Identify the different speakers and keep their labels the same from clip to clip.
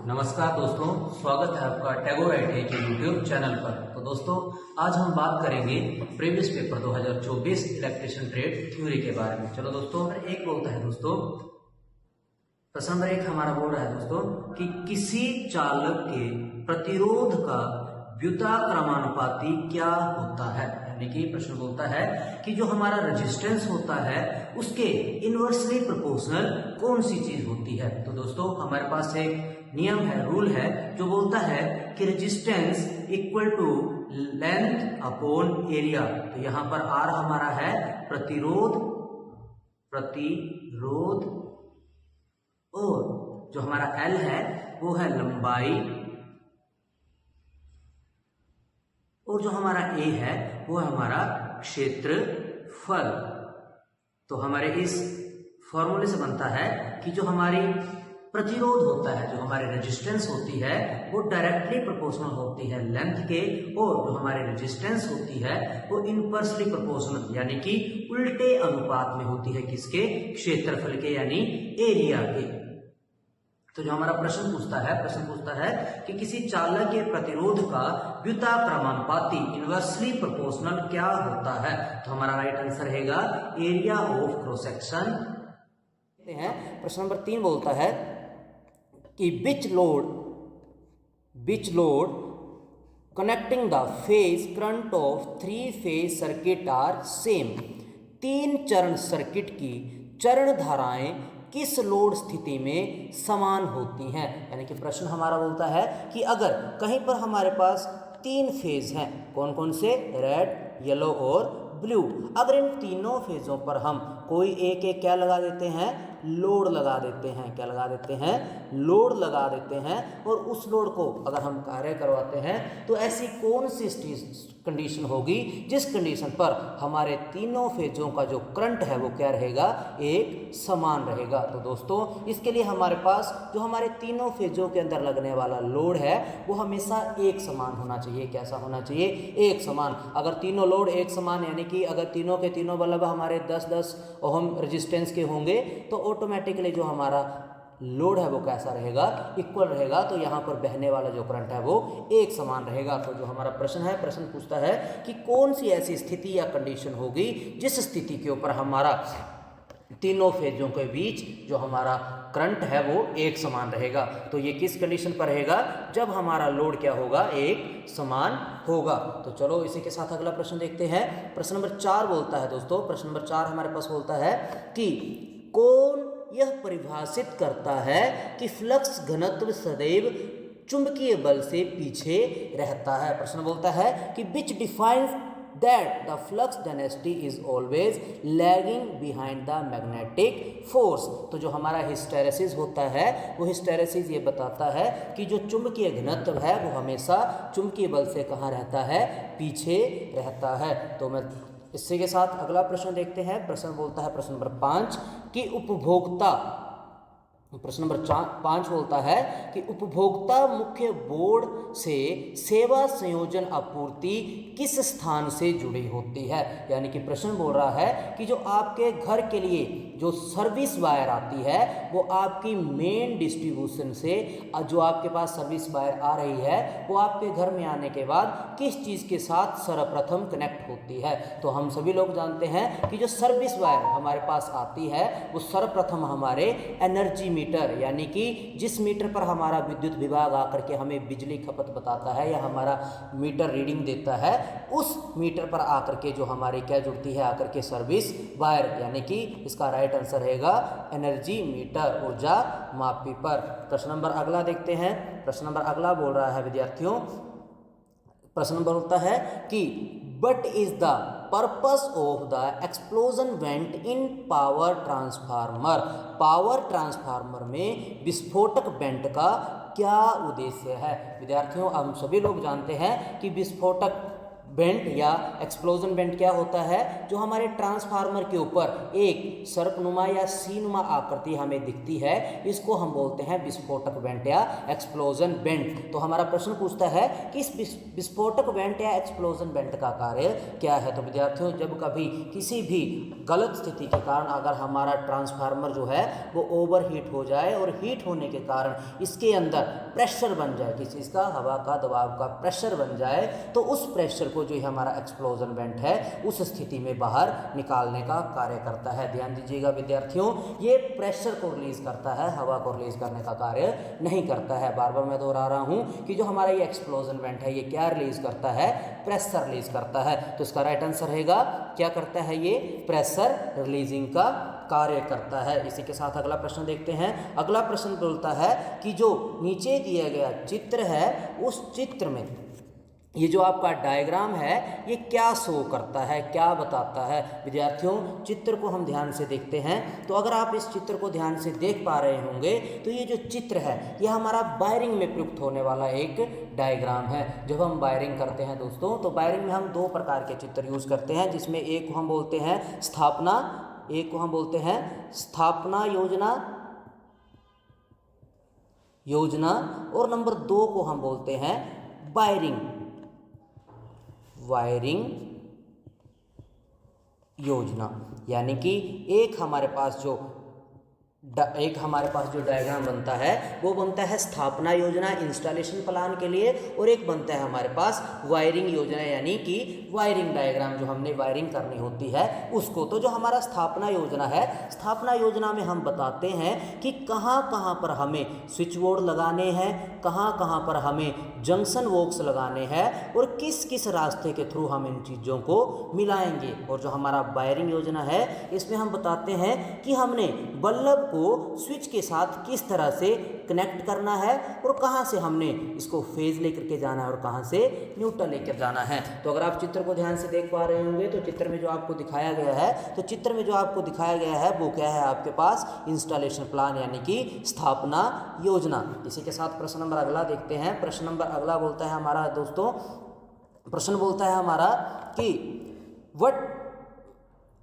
Speaker 1: नमस्कार दोस्तों, स्वागत है आपका टैगोर आईटीआई के यूट्यूब चैनल पर। तो दोस्तों, आज हम बात करेंगे previous paper 2024 electrician trade theory के बारे में। चलो दोस्तों, एक बोलता है दोस्तों, प्रश्न नंबर 1 हमारा बोल रहा है दोस्तों कि किसी चालक के प्रतिरोध का व्युत्क्रमानुपाती क्या होता है। यानी कि प्रश्न बोलता है कि जो हमारा रेजिस्टेंस होता है उसके इनवर्सली प्रोपोर्शनल कौन सी चीज होती है। तो दोस्तों, हमारे पास एक नियम है, रूल है, जो बोलता है कि resistance equal to length upon area. तो यहां पर आर हमारा है प्रतिरोध और जो हमारा एल है वो है लंबाई, और जो हमारा ए है वो है हमारा क्षेत्रफल। तो हमारे इस फॉर्मूले से बनता है कि जो हमारी प्रतिरोध होता है, जो हमारी रेजिस्टेंस होती है, वो डायरेक्टली प्रोपोर्शनल होती है लेंथ के, और जो हमारी रेजिस्टेंस होती है वो इनवर्सली प्रोपोर्शनल यानी कि उल्टे अनुपात में होती है किसके, क्षेत्रफल के यानी एरिया के। तो जो हमारा प्रश्न पूछता है कि किसी चालक के प्रतिरोध का व्युत्क्रमानुपाती इनवर्सली प्रोपोर्शनल क्या होता है। तो हमारा राइट आंसर रहेगा एरिया ऑफ क्रॉस सेक्शन। प्रश्न नंबर 3 बोलता है कि which load connecting the phase current of 3 phase circuit are same. 3 चरण सर्किट की चरण धाराएं किस लोड स्थिति में समान होती हैं। यानी कि प्रश्न हमारा बोलता है कि अगर कहीं पर हमारे पास 3 फेज हैं, कौन कौन से, रेड, येलो और ब्लू, अगर इन तीनों फेजों पर हम कोई एक क्या लगा देते हैं, लोड लगा देते हैं। क्या लगा देते हैं, लोड लगा देते हैं, और उस लोड को अगर हम कार्य करवाते हैं तो ऐसी कौन सी कंडीशन होगी जिस कंडीशन पर हमारे तीनों फेजों का जो करंट है वो क्या रहेगा, एक समान रहेगा। तो दोस्तों, इसके लिए हमारे पास जो हमारे तीनों फेजों के अंदर लगने वाला लोड है वो हमेशा एक समान होना चाहिए। कैसा होना चाहिए, एक समान। अगर तीनों लोड एक समान, यानी कि अगर तीनों के तीनों बल्ब हमारे 10-10 ओम रेजिस्टेंस के होंगे तो ऑटोमेटिकली जो हमारा लोड है वो कैसा रहेगा, इक्वल रहेगा। तो यहाँ पर बहने वाला जो करंट है वो एक समान रहेगा। तो जो हमारा प्रश्न पूछता है कि कौन सी ऐसी स्थिति या कंडीशन होगी जिस स्थिति के ऊपर हमारा तीनों फेजों के बीच जो हमारा करंट है वो एक समान रहेगा। तो ये किस कंडीशन पर रहेगा, जब हमारा लोड क्या होगा, एक समान होगा। तो चलो इसी के साथ अगला प्रश्न देखते हैं। प्रश्न नंबर 4 बोलता है दोस्तों, प्रश्न नंबर 4 हमारे पास बोलता है कि कौन यह परिभाषित करता है कि फ्लक्स घनत्व सदैव चुंबकीय बल से पीछे रहता है। प्रश्न बोलता है कि which defines that the flux density is always lagging behind the magnetic force। तो जो हमारा हिस्टेरेसिस होता है वो हिस्टेरेसिस ये बताता है कि जो चुंबकीय घनत्व है वो हमेशा चुंबकीय बल से कहाँ रहता है, पीछे रहता है। तो मैं इसी के साथ अगला प्रश्न देखते हैं। प्रश्न बोलता है प्रश्न नंबर 5 कि उपभोक्ता, प्रश्न नंबर 5 बोलता है कि उपभोक्ता मुख्य बोर्ड से सेवा संयोजन आपूर्ति किस स्थान से जुड़ी होती है। यानी कि प्रश्न बोल रहा है कि जो आपके घर के लिए जो सर्विस वायर आती है वो आपकी मेन डिस्ट्रीब्यूशन से, जो आपके पास सर्विस वायर आ रही है वो आपके घर में आने के बाद किस चीज़ के साथ सर्वप्रथम कनेक्ट होती है। तो हम सभी लोग जानते हैं कि जो सर्विस वायर हमारे पास आती है वो सर्वप्रथम हमारे एनर्जी मीटर, यानी कि जिस मीटर पर हमारा विद्युत विभाग आकर के हमें बिजली खपत बताता है या हमारा मीटर रीडिंग देता है, उस मीटर पर आकर के जो हमारी क्या जुड़ती है, आकर के सर्विस वायर। यानी कि इसका राइट आंसर रहेगा एनर्जी मीटर, ऊर्जा मापी पर। प्रश्न नंबर अगला देखते हैं। प्रश्न नंबर अगला बोल रहा है विद्यार्थियों, प्रश्न नंबर होता है कि but is the purpose of the explosion went in power transformer. Power transformer में विस्फोटक वेंट का क्या उद्देश्य है। विद्यार्थियों, हम सभी लोग जानते हैं कि विस्फोटक बेंट या एक्सप्लोजन बेंट क्या होता है, जो हमारे ट्रांसफार्मर के ऊपर एक सर्पनुमा या सीनुमा आकृति हमें दिखती है, इसको हम बोलते हैं विस्फोटक बेंट या एक्सप्लोजन बेंट। तो हमारा प्रश्न पूछता है कि इस विस्फोटक बेंट या एक्सप्लोजन बेंट का कार्य क्या है। तो विद्यार्थियों, जब कभी किसी भी गलत स्थिति के कारण अगर हमारा ट्रांसफार्मर जो है वो ओवरहीट हो जाए और हीट होने के कारण इसके अंदर प्रेशर बन जाए, किसी चीज़ का हवा का दबाव का प्रेशर बन जाए, तो उस प्रेशर को जो हमारा एक्सप्लोजन बेंट है उस स्थिति में बाहर निकालने का कार्य करता है। ध्यान दीजिएगा विद्यार्थियों, ये प्रेशर को रिलीज करता है, हवा को रिलीज करने का कार्य नहीं करता है। बार बार मैं दोहरा रहा हूँ कि जो हमारा ये एक्सप्लोजन बेंट है ये क्या रिलीज करता है, प्रेशर रिलीज करता है। तो इसका राइट आंसर रहेगा क्या करता है, ये प्रेशर रिलीजिंग का कार्य करता है। इसी के साथ अगला प्रश्न देखते हैं। अगला प्रश्न बोलता है कि जो नीचे दिया गया चित्र है उस चित्र में ये जो आपका डायग्राम है ये क्या शो करता है, क्या बताता है। विद्यार्थियों, चित्र को हम ध्यान से देखते हैं। तो अगर आप इस चित्र को ध्यान से देख पा रहे होंगे तो ये जो चित्र है ये हमारा वायरिंग में प्रयुक्त होने वाला एक डायग्राम है। जब हम वायरिंग करते हैं दोस्तों, तो वायरिंग में हम दो प्रकार के चित्र यूज़ करते हैं, जिसमें एक को हम बोलते हैं स्थापना, एक को हम बोलते हैं स्थापना योजना और नंबर 2 को हम बोलते हैं वायरिंग योजना। यानी कि एक हमारे पास जो डायग्राम बनता है वो बनता है स्थापना योजना, इंस्टॉलेशन प्लान के लिए, और एक बनता है हमारे पास वायरिंग योजना, यानी कि वायरिंग डायग्राम, जो हमने वायरिंग करनी होती है उसको। तो जो हमारा स्थापना योजना है, स्थापना योजना में हम बताते हैं कि कहाँ कहाँ पर हमें स्विच बोर्ड लगाने हैं, कहाँ कहाँ पर हमें जंक्शन बॉक्स लगाने हैं और किस किस रास्ते के थ्रू हम इन चीज़ों को मिलाएंगे। और जो हमारा वायरिंग योजना है इसमें हम बताते हैं कि हमने बल्ब को स्विच के साथ किस तरह से कनेक्ट करना है और कहां से हमने इसको फेज लेकर के जाना है और कहां से न्यूट्रल लेकर जाना है। तो अगर आप चित्र को ध्यान से देख पा रहे होंगे तो चित्र में जो आपको दिखाया गया है, वो क्या है आपके पास, इंस्टॉलेशन प्लान यानी कि स्थापना योजना। इसी के साथ प्रश्न नंबर अगला देखते हैं। प्रश्न नंबर अगला बोलता है हमारा दोस्तों, प्रश्न बोलता है हमारा कि वट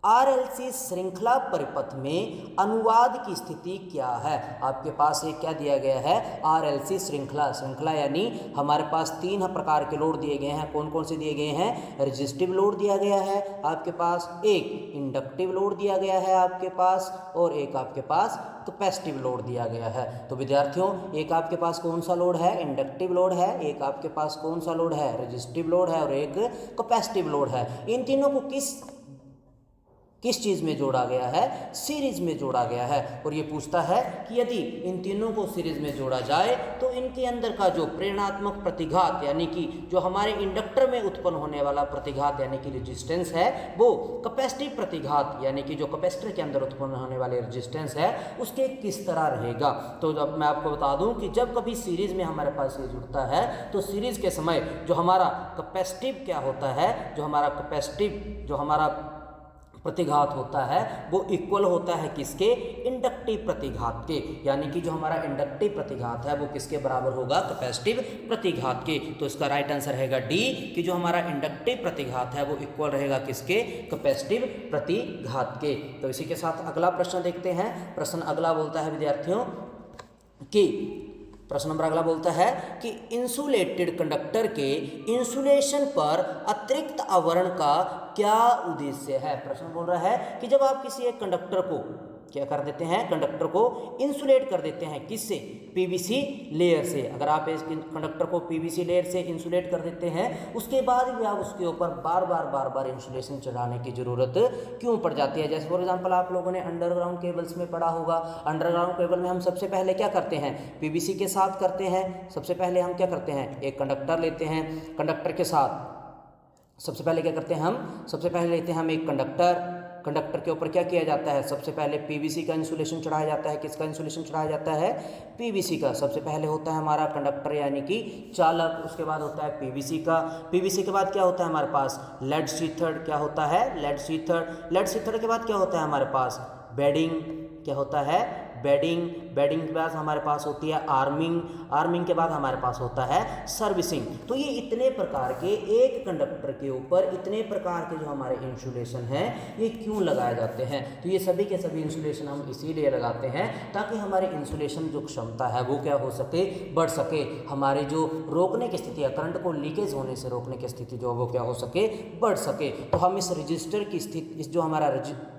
Speaker 1: आरएलसी श्रृंखला परिपथ में अनुवाद की स्थिति क्या है। आपके पास एक क्या दिया गया है, आरएलसी श्रृंखला यानी हमारे पास 3 प्रकार के लोड दिए गए हैं। कौन कौन से दिए गए हैं, रेजिस्टिव लोड दिया गया है आपके पास, एक इंडक्टिव लोड दिया गया है आपके पास, और एक आपके पास कैपेसिटिव लोड दिया गया है। तो विद्यार्थियों, एक आपके पास कौन सा लोड है, इंडक्टिव लोड है, एक आपके पास कौन सा लोड है, रेजिस्टिव लोड है, और एक कैपेसिटिव लोड है। इन तीनों को किस चीज़ में जोड़ा गया है, सीरीज में जोड़ा गया है। और ये पूछता है कि यदि इन तीनों को सीरीज में जोड़ा जाए तो इनके अंदर का जो प्रेरणात्मक प्रतिघात यानी कि जो हमारे इंडक्टर में उत्पन्न होने वाला प्रतिघात यानी कि रेजिस्टेंस है, वो कैपेसिटिव प्रतिघात यानी कि जो कैपेसिटर के अंदर उत्पन्न होने वाले रेजिस्टेंस है उसके किस तरह रहेगा। तो जब मैं आपको बता दूं कि जब कभी सीरीज में हमारे पास ये जुड़ता है तो सीरीज के समय जो हमारा कैपेसिटिव क्या होता है, जो हमारा प्रतिघात होता है वो इक्वल होता है किसके, इंडक्टिव प्रतिघात के। यानी कि जो हमारा इंडक्टिव प्रतिघात है वो किसके बराबर होगा, कैपेसिटिव प्रतिघात के। तो इसका राइट आंसर रहेगा डी, कि जो हमारा इंडक्टिव प्रतिघात है वो इक्वल रहेगा किसके, कैपेसिटिव प्रतिघात के। तो इसी के साथ अगला प्रश्न देखते हैं। प्रश्न अगला बोलता है विद्यार्थियों कि प्रश्न नंबर अगला बोलता है कि इंसुलेटेड कंडक्टर के इंसुलेशन पर अतिरिक्त आवरण का क्या उद्देश्य है। प्रश्न बोल रहा है कि जब आप किसी एक कंडक्टर को क्या कर देते हैं, कंडक्टर को इंसुलेट कर देते हैं, किससे, पीवीसी लेयर से। अगर आप इस कंडक्टर को पीवीसी लेयर से इंसुलेट कर देते हैं उसके बाद भी आप उसके ऊपर बार बार इंसुलेशन चढ़ाने की ज़रूरत क्यों पड़ जाती है। जैसे फॉर एग्जांपल आप लोगों ने अंडरग्राउंड केबल्स में पढ़ा होगा, अंडरग्राउंड केबल में हम सबसे पहले क्या करते हैं, पीवीसी के साथ करते हैं। सबसे पहले हम क्या करते हैं, एक कंडक्टर लेते हैं, कंडक्टर के साथ सबसे पहले क्या करते हैं सबसे पहले लेते हैं हम एक कंडक्टर के ऊपर क्या किया जाता है, सबसे पहले पीवीसी का इंसुलेशन चढ़ाया जाता है। किसका इंसुलेशन चढ़ाया जाता है, पीवीसी का। सबसे पहले होता है हमारा कंडक्टर यानी कि चालक, उसके बाद होता है पीवीसी का। पीवीसी के बाद क्या होता है हमारे पास, लेड शीथड। क्या होता है, लेड शीथड। लेड शीथड के बाद क्या होता है हमारे पास, बेडिंग। क्या होता है, बेडिंग। बेडिंग के बाद हमारे पास होती है आर्मिंग के बाद हमारे पास होता है सर्विसिंग। तो ये इतने प्रकार के एक कंडक्टर के ऊपर इतने प्रकार के जो हमारे इंसुलेशन हैं ये क्यों लगाए जाते हैं? तो ये सभी के सभी इंसुलेशन हम इसीलिए लगाते हैं ताकि हमारे इंसुलेशन जो क्षमता है वो क्या हो सके, बढ़ सके। हमारे जो रोकने की स्थिति है, करंट को लीकेज होने से रोकने की स्थिति जो वो क्या हो सके, बढ़ सके। तो हम इस रजिस्टर की स्थिति, इस जो हमारा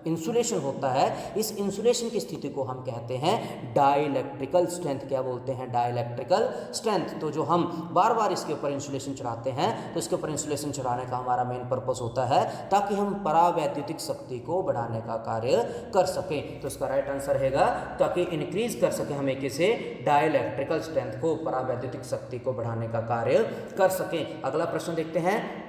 Speaker 1: इंसुलेशन होता है, इस इंसुलेशन की स्थिति को हम कहते हैं डाइलेक्ट्रिकल स्ट्रेंथ। क्या बोलते हैं? डाइलेक्ट्रिकल स्ट्रेंथ। तो जो हम बार बार इसके ऊपर इंसुलेशन चढ़ाते हैं, तो इसके ऊपर इंसुलेशन चढ़ाने का हमारा मेन पर्पस होता है ताकि हम परावैद्युतिक शक्ति को बढ़ाने का कार्य कर सकें। तो इसका राइट आंसर रहेगा ताकि इंक्रीज कर सके हमें किसे, डाइलेक्ट्रिकल स्ट्रेंथ को, परावैद्युतिक शक्ति को बढ़ाने का कार्य कर सकें। अगला प्रश्न देखते हैं।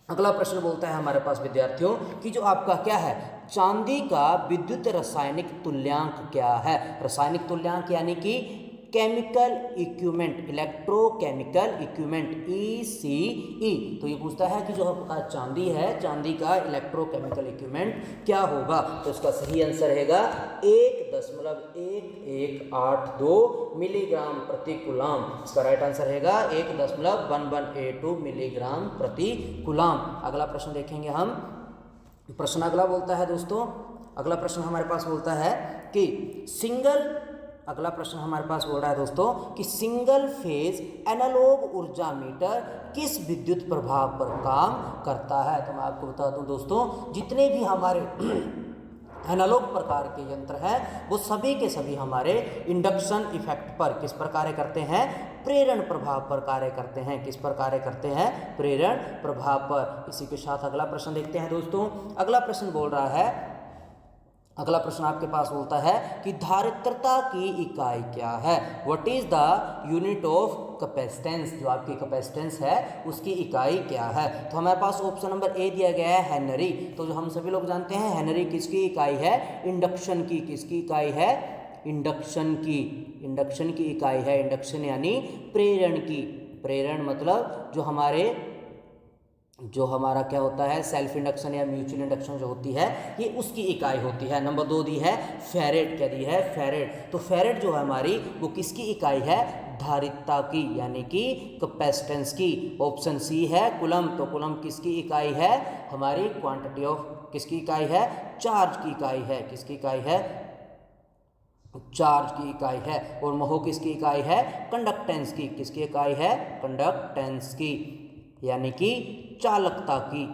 Speaker 1: अगला प्रश्न बोलता है हमारे पास विद्यार्थियों कि जो आपका क्या है, चांदी का विद्युत रासायनिक तुल्यांक क्या है? रासायनिक तुल्यांक यानी कि chemical equipment, electrochemical equipment, ECE। तो ये पूछता है कि जो आपका चांदी है, चांदी का इलेक्ट्रोकेमिकल इक्विपमेंट क्या होगा? तो इसका सही आंसर रहेगा 1.1182 मिलीग्राम प्रति कूलाम। इसका राइट आंसर रहेगा 1.1182 मिलीग्राम प्रति कूलाम। अगला प्रश्न देखेंगे हम। प्रश्न अगला बोलता है दोस्तों, अगला प्रश्न हमारे पास बोलता है कि अगला प्रश्न हमारे पास बोल रहा है दोस्तों कि सिंगल फेज एनालॉग ऊर्जा मीटर किस विद्युत प्रभाव पर काम करता है? तो मैं आपको बता दूं दोस्तों, जितने भी हमारे एनालॉग प्रकार के यंत्र हैं वो सभी के सभी हमारे इंडक्शन इफेक्ट पर किस पर कार्य करते हैं? प्रेरण प्रभाव पर कार्य करते हैं। किस पर कार्य करते हैं? प्रेरण प्रभाव पर। इसी के साथ अगला प्रश्न देखते हैं दोस्तों। अगला प्रश्न बोल रहा है, अगला प्रश्न आपके पास बोलता है कि धारित्रता की इकाई क्या है? What is the unit of capacitance? जो आपकी कैपेसिटेंस है उसकी इकाई क्या है? तो हमारे पास ऑप्शन नंबर ए दिया गया है हेनरी। तो जो हम सभी लोग जानते हैं हेनरी किसकी इकाई है? इंडक्शन की। किसकी इकाई है? इंडक्शन की। इंडक्शन की इकाई है। इंडक्शन यानी प्रेरण की। प्रेरण मतलब जो हमारा क्या होता है, सेल्फ इंडक्शन या म्यूचुअल इंडक्शन जो होती है ये उसकी इकाई होती है। नंबर 2 दी है फैरेड। क्या दी है? फैरेड। तो फैरेड जो है हमारी वो किसकी इकाई है? धारित्रता की, यानी कि कैपेसिटेंस की। ऑप्शन सी है कूलम। तो कूलम किसकी इकाई है? हमारी क्वांटिटी ऑफ, किसकी इकाई है? चार्ज की इकाई है। किसकी इकाई है? चार्ज की इकाई है। और मोह किसकी इकाई है? कंडक्टेंस की। किसकी इकाई है? कंडक्टेंस की, यानी कि चालकता की।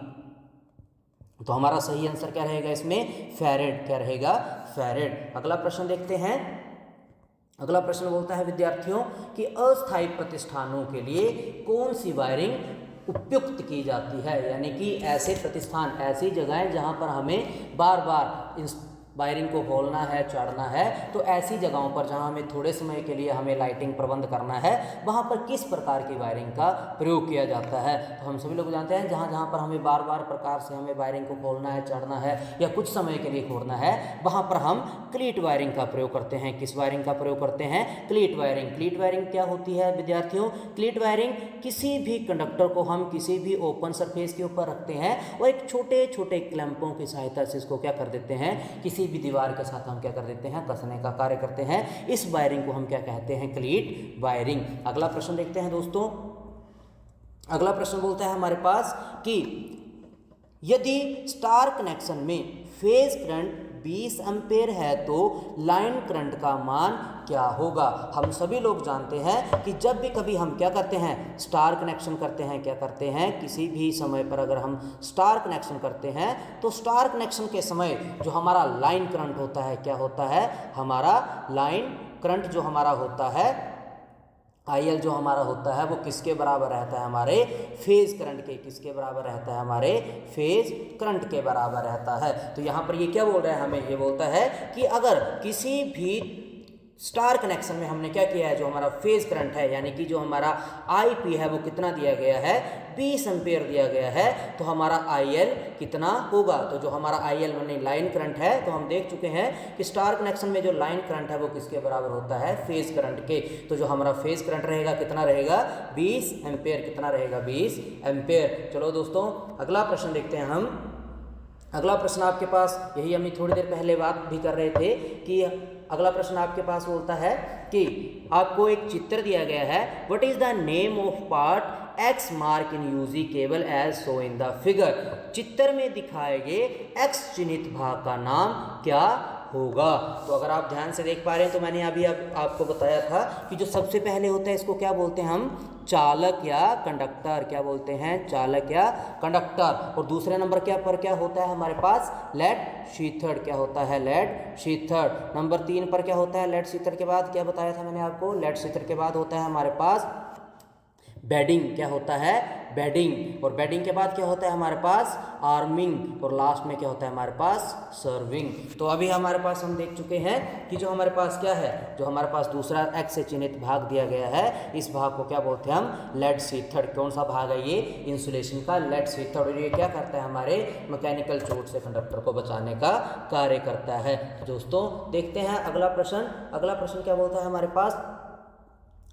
Speaker 1: तो हमारा सही आंसर क्या रहेगा इसमें? फैरेड। क्या रहेगा? फैरेड। अगला प्रश्न देखते हैं। अगला प्रश्न बोलता है विद्यार्थियों कि अस्थायी प्रतिष्ठानों के लिए कौन सी वायरिंग उपयुक्त की जाती है? यानी कि ऐसे प्रतिष्ठान, ऐसी जगहें जहां पर हमें बार बार वायरिंग को खोलना है, चढ़ना है, तो ऐसी जगहों पर जहां हमें थोड़े समय के लिए हमें लाइटिंग प्रबंध करना है वहां पर किस प्रकार की वायरिंग का प्रयोग किया जाता है? तो हम सभी लोग जानते हैं जहां जहां पर हमें बार बार प्रकार से हमें वायरिंग को खोलना है, चढ़ना है या कुछ समय के लिए खोलना है, वहां पर हम क्लीट वायरिंग का प्रयोग करते हैं। किस वायरिंग का प्रयोग करते हैं? क्लीट वायरिंग। क्लीट वायरिंग क्या होती है विद्यार्थियों? क्लीट वायरिंग किसी भी कंडक्टर को हम किसी भी ओपन सरफेस के ऊपर रखते हैं और एक छोटे छोटे क्लैंपों की सहायता से इसको क्या कर देते हैं? किसी भी दीवार के साथ हम क्या कर देते हैं? कसने का कार्य करते हैं। इस वायरिंग को हम क्या कहते हैं? क्लीट वायरिंग। अगला प्रश्न देखते हैं दोस्तों। अगला प्रश्न बोलता है हमारे पास कि यदि स्टार कनेक्शन में फेज करंट 20 एम्पेयर है तो लाइन करंट का मान क्या होगा? हम सभी लोग जानते हैं कि जब भी कभी हम क्या करते हैं? स्टार कनेक्शन करते हैं, क्या करते हैं? किसी भी समय पर अगर हम स्टार कनेक्शन करते हैं तो स्टार कनेक्शन के समय जो हमारा लाइन करंट होता है, क्या होता है? हमारा लाइन करंट जो हमारा होता है, IL जो हमारा होता है वो किसके बराबर रहता है? हमारे फेज करंट के। किसके बराबर रहता है? हमारे फेज करंट के बराबर रहता है। तो यहाँ पर ये क्या बोल रहा है हमें? ये बोलता है कि अगर किसी भी स्टार कनेक्शन में हमने क्या किया है, जो हमारा फेज करंट है यानी कि जो हमारा IP है वो कितना दिया गया है? 20 एम्पेयर दिया गया है, तो हमारा IL कितना होगा? तो जो हमारा IL यानी लाइन करंट है, तो हम देख चुके हैं कि स्टार कनेक्शन में जो लाइन करंट है वो किसके बराबर होता है? फेज करंट के। तो जो हमारा फेज करंट रहेगा कितना रहेगा? 20 एम्पेयर। कितना रहेगा? 20 एम्पेयर। चलो दोस्तों अगला प्रश्न देखते हैं हम। अगला प्रश्न आपके पास, यही हम थोड़ी देर पहले बात भी कर रहे थे कि अगला प्रश्न आपके पास बोलता है कि आपको एक चित्र दिया गया है, what is the name of part X mark in UG cable as shown in the figure. चित्र में दिखाए गए एक्स चिन्हित भाग का नाम क्या होगा। तो अगर आप ध्यान से देख पा रहे हैं तो मैंने अभी आपको बताया था कि जो सबसे पहले होता है इसको क्या बोलते हैं हम, चालक या कंडक्टर। क्या बोलते हैं, चालक या कंडक्टर। और दूसरे नंबर क्या होता है हमारे पास, लेड शीथड़। क्या होता है, लेड शीथड़। नंबर 3 पर क्या होता है, लेड शीथड़ के बाद क्या बताया था मैंने आपको, लेड शीथड़ के बाद होता है हमारे पास बेडिंग। क्या होता है, बेडिंग। और बेडिंग के बाद क्या होता है हमारे पास, आर्मिंग। और लास्ट में क्या होता है हमारे पास, सर्विंग। तो अभी हमारे पास हम देख चुके हैं कि जो हमारे पास क्या है, जो हमारे पास दूसरा एक्स से चिन्हित भाग दिया गया है, इस भाग को क्या बोलते हैं हम, लेड शीथड़। कौन सा भाग है ये, इंसुलेशन का लेड शीथड़। और ये क्या करता है, हमारे मैकेनिकल चोट से कंडक्टर को बचाने का कार्य करता है। दोस्तों देखते हैं अगला प्रश्न। अगला प्रश्न क्या बोलता है हमारे पास,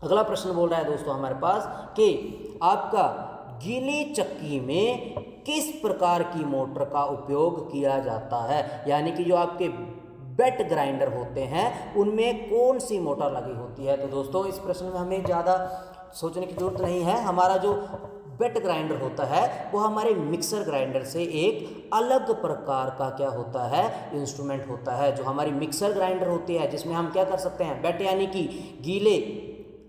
Speaker 1: अगला प्रश्न बोल रहा है दोस्तों हमारे पास कि आपका गीली चक्की में किस प्रकार की मोटर का उपयोग किया जाता है। यानी कि जो आपके बेट ग्राइंडर होते हैं उनमें कौन सी मोटर लगी होती है। तो दोस्तों इस प्रश्न में हमें ज़्यादा सोचने की जरूरत नहीं है। हमारा जो बेट ग्राइंडर होता है वो हमारे मिक्सर ग्राइंडर से एक अलग प्रकार का क्या होता है, इंस्ट्रूमेंट होता है। जो हमारी मिक्सर ग्राइंडर होती है जिसमें हम क्या कर सकते हैं, बेट यानी कि गीले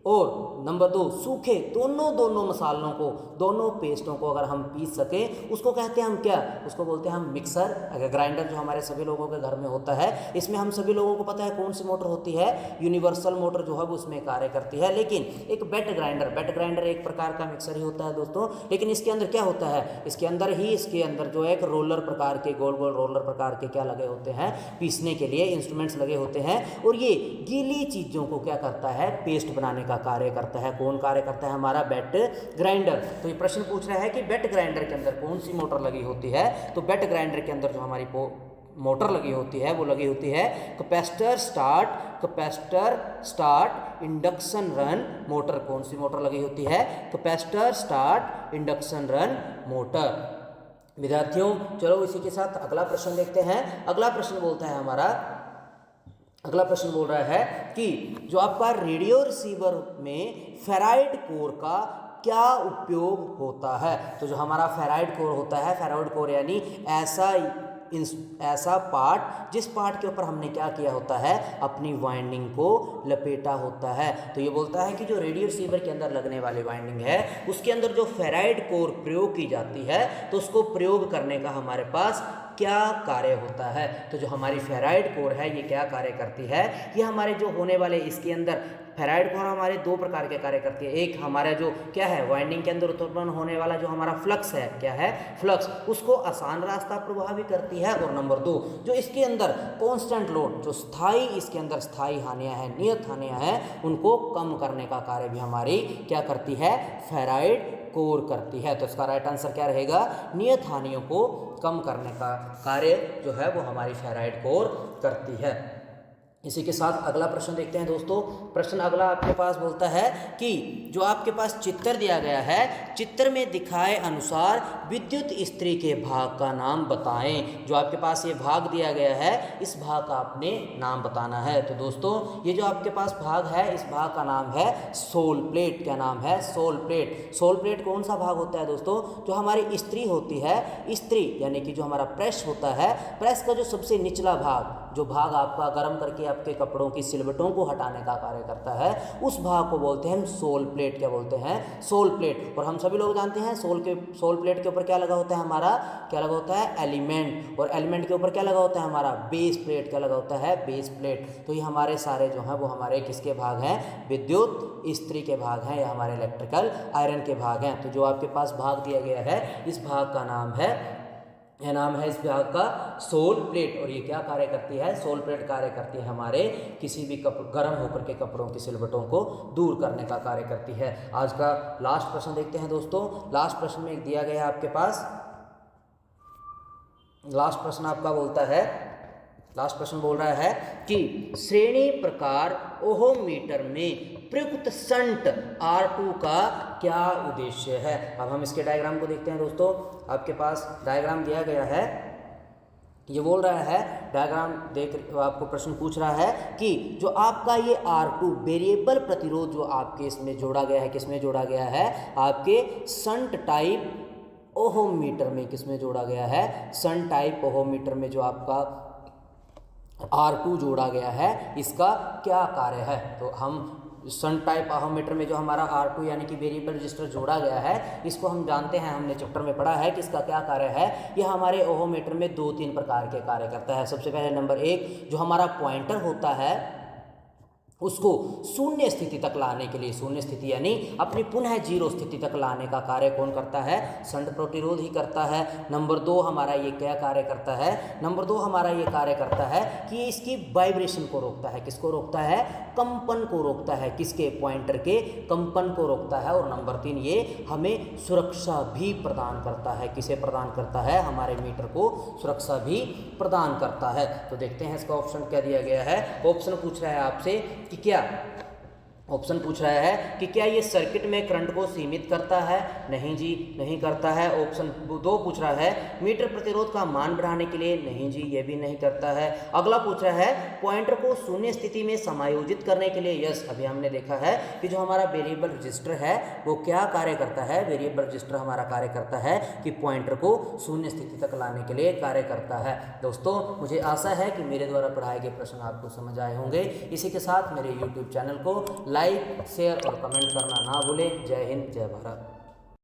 Speaker 1: और नंबर 2 सूखे दोनों मसालों को, दोनों पेस्टों को अगर हम पीस सकें उसको कहते हैं हम क्या, उसको बोलते हैं हम मिक्सर। अगर ग्राइंडर जो हमारे सभी लोगों के घर में होता है, इसमें हम सभी लोगों को पता है कौन सी मोटर होती है, यूनिवर्सल मोटर जो है वो उसमें कार्य करती है। लेकिन एक बेट ग्राइंडर एक प्रकार का मिक्सर ही होता है दोस्तों। लेकिन इसके अंदर क्या होता है, इसके अंदर जो एक रोलर प्रकार के, गोल गोल रोलर प्रकार के क्या लगे होते हैं, पीसने के लिए इंस्ट्रूमेंट्स लगे होते हैं। और ये गीली चीज़ों को क्या करता है, पेस्ट बनाने का कार्य करता है। कौन कार्य करता है, हमारा बेट ग्राइंडर। तो ये प्रश्न पूछ रहा है कि बेट ग्राइंडर के अंदर कौन सी मोटर लगी होती है। तो बेट ग्राइंडर के अंदर जो हमारी मोटर लगी होती है वो लगी होती है capacitor start induction run motor. कौन सी मोटर लगी होती है, capacitor start induction run motor. विद्यार्थियों चलो इसी के साथ अगला प्रश्न देखते हैं। अगला प्रश्न बोलता है हमारा, अगला प्रश्न बोल रहा है कि जो आपका रेडियो रिसीवर में फेराइड कोर का क्या उपयोग होता है। तो जो हमारा फेराइड कोर होता है, फेराइड कोर यानी ऐसा पार्ट जिस पार्ट के ऊपर हमने क्या किया होता है, अपनी वाइंडिंग को लपेटा होता है। तो ये बोलता है कि जो रेडियो रिसीवर के अंदर लगने वाली वाइंडिंग है उसके अंदर जो फेराइड कोर प्रयोग की जाती है तो उसको प्रयोग करने का हमारे पास क्या कार्य होता है। तो जो हमारी फेराइड कोर है ये क्या कार्य करती है, ये हमारे जो होने वाले इसके अंदर फेराइड कोर हमारे 2 प्रकार के कार्य करती है। एक हमारा जो क्या है, वाइंडिंग के अंदर उत्पन्न होने वाला जो हमारा फ्लक्स है, क्या है, फ्लक्स, उसको आसान रास्ता प्रभावित करती है। और नंबर 2 जो इसके अंदर कांस्टेंट लोड, जो स्थाई इसके अंदर स्थाई हानियां हैं, नियत हानियां हैं, उनको कम करने का कार्य भी हमारी क्या करती है, फेराइड कोर करती है। तो इसका राइट आंसर क्या रहेगा, नियत हानियों को कम करने का कार्य जो है वो हमारी फेराइड कोर करती है। इसी के साथ अगला प्रश्न देखते हैं दोस्तों। प्रश्न अगला आपके पास बोलता है कि जो आपके पास चित्र दिया गया है, चित्र में दिखाए अनुसार विद्युत इस्त्री के भाग का नाम बताएं। जो आपके पास ये भाग दिया गया है इस भाग का आपने नाम बताना है। तो दोस्तों ये जो आपके पास भाग है इस भाग का नाम है सोल प्लेट। क्या नाम है, सोल प्लेट। सोल प्लेट कौन सा भाग होता है दोस्तों, जो हमारी इस्त्री होती है, इस्त्री यानी कि जो हमारा प्रेस होता है, प्रेस का जो सबसे निचला भाग, जो भाग आपका गर्म करके आपके कपड़ों की सिलवटों को हटाने का कार्य करता है, उस भाग को बोलते हैं हम सोल प्लेट। क्या बोलते हैं, सोल प्लेट। और हम सभी लोग जानते हैं सोल प्लेट के ऊपर क्या लगा होता है हमारा, क्या लगा होता है, एलिमेंट। और एलिमेंट के ऊपर क्या लगा होता है हमारा, बेस प्लेट। क्या लगा होता है, बेस प्लेट। तो ये हमारे सारे जो हैं वो हमारे किसके भाग हैं, विद्युत इस्त्री के भाग हैं, या हमारे इलेक्ट्रिकल आयरन के भाग हैं। तो जो आपके पास भाग दिया गया है इस भाग का नाम है, यह नाम है इस भाग का सोल प्लेट। और ये क्या कार्य करती है, सोल प्लेट कार्य करती है हमारे किसी भी गर्म होकर के कपड़ों की सिलवटों को दूर करने का कार्य करती है। आज का लास्ट प्रश्न देखते हैं दोस्तों। लास्ट प्रश्न में दिया गया है आपके पास, लास्ट प्रश्न आपका बोलता है, लास्ट प्रश्न बोल रहा है कि श्रेणी प्रकार ओहम मीटर में प्रयुक्त शंट R2 का क्या उद्देश्य है। अब हम इसके डायग्राम को देखते हैं दोस्तों। आपके पास डायग्राम दिया गया है, ये बोल रहा है, डायग्राम देख आपको प्रश्न पूछ रहा है कि जो आपका ये R2 वेरिएबल प्रतिरोध जो आपके इसमें जोड़ा गया है, किसमें जोड़ा गया है, आपके शंट टाइप ओहम मीटर में, किसमें जोड़ा गया है, शंट टाइप ओहम मीटर में जो आपका R2 जोड़ा गया है, इसका क्या कार्य है। तो हम शंट टाइप ओहममीटर में जो हमारा R2 यानी कि वेरिएबल रजिस्टर जोड़ा गया है, इसको हम जानते हैं, हमने चैप्टर में पढ़ा है कि इसका क्या कार्य है। यह हमारे ओहममीटर में 2-3 प्रकार के कार्य करता है। सबसे पहले नंबर 1 जो हमारा पॉइंटर होता है उसको शून्य स्थिति तक लाने के लिए, शून्य स्थिति यानी अपनी पुनः जीरो स्थिति तक लाने का कार्य कौन करता है, शंट प्रतिरोध ही करता है। नंबर 2 हमारा ये क्या कार्य करता है, नंबर 2 हमारा ये कार्य करता है कि इसकी वाइब्रेशन को रोकता है। किसको रोकता है, कंपन को रोकता है, किसके, पॉइंटर के कंपन को रोकता है। और नंबर 3 ये हमें सुरक्षा भी प्रदान करता है। किसे प्रदान करता है, हमारे मीटर को सुरक्षा भी प्रदान करता है। तो देखते हैं इसका ऑप्शन क्या दिया गया है। ऑप्शन पूछ रहा है आपसे कि क्या, ऑप्शन पूछ रहा है कि क्या ये सर्किट में करंट को सीमित करता है, नहीं जी नहीं करता है। ऑप्शन 2 पूछ रहा है मीटर प्रतिरोध का मान बढ़ाने के लिए, नहीं जी ये भी नहीं करता है। अगला पूछ रहा है पॉइंटर को शून्य स्थिति में समायोजित करने के लिए, यस अभी हमने देखा है कि जो हमारा वेरिएबल रजिस्टर है वो क्या कार्य करता है, वेरिएबल रजिस्टर हमारा कार्य करता है कि पॉइंटर को शून्य स्थिति तक लाने के लिए कार्य करता है। दोस्तों मुझे आशा है कि मेरे द्वारा पढ़ाए गए प्रश्न आपको समझ आए होंगे। इसी के साथ मेरे यूट्यूब चैनल को लाइक, शेयर और कमेंट करना ना भूलें। जय हिंद, जय भारत।